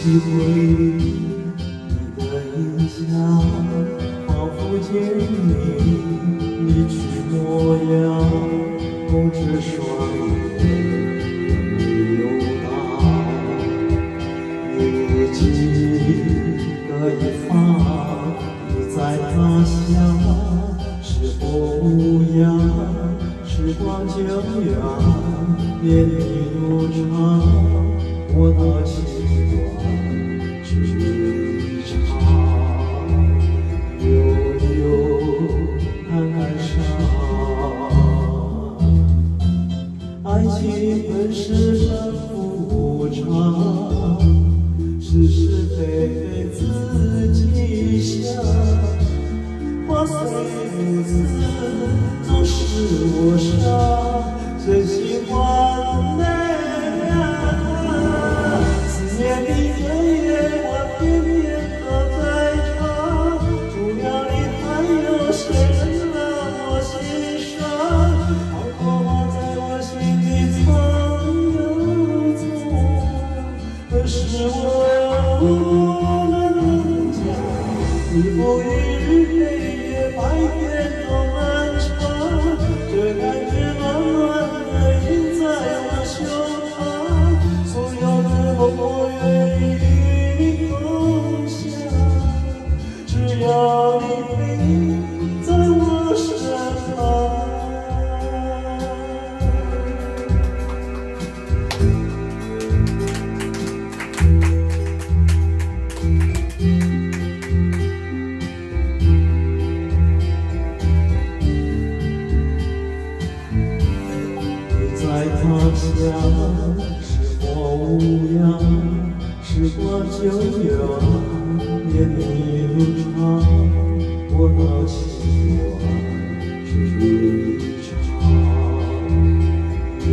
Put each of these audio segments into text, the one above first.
体会你的印象，仿佛见你去模样，红着双眼你游荡。你几个一方，你在他乡，是否无恙？时光久远，年月如长，我的情短只一场，悠悠海岸上。爱情本是反复无常，是是非非自己想，话虽如此，总是我伤，真心换泪。思念的黑夜，我偏偏都在唱，除了你还有谁能让我心伤？好多话在我心里藏又藏，可是我又能讲，你不语日夜白天都漫长，这感觉暖暖的印在我胸膛，所有的梦我愿意与你共享，只要你陪在我身旁。在他乡，是否无恙？时光久远，年月如长，我的情短只一场，悠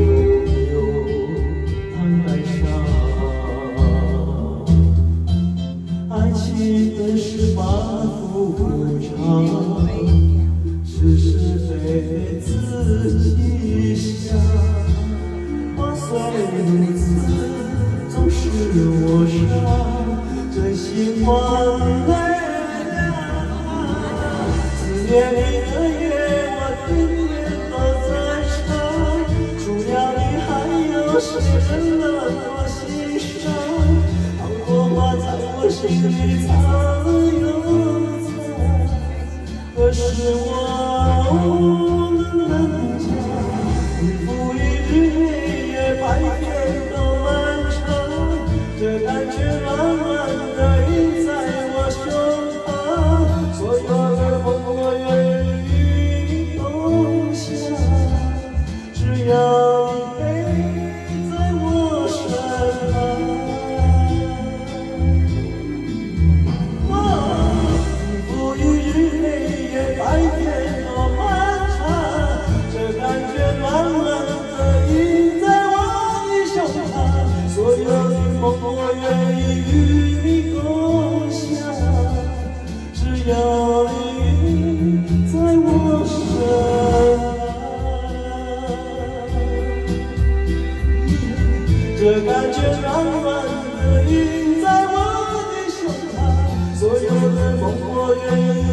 悠海岸上。爱情本是反复无常，是是非非自己想。话虽如此，总是我伤，真心换泪。思念你的夜，我天天都在唱，除了你还有谁能让我心伤？好多话在我心里藏又藏，可是我能讲，日复一日，白天都漫长，这感觉暖暖的印在我胸膛，所有的梦我愿意与你共享，只要你陪在我身旁。日复一日，白天都漫长，这感觉暖暖的印在所有的梦我愿意与你共享，只要你在我身旁。这感觉暖暖的印在我的胸膛，所有的梦我愿意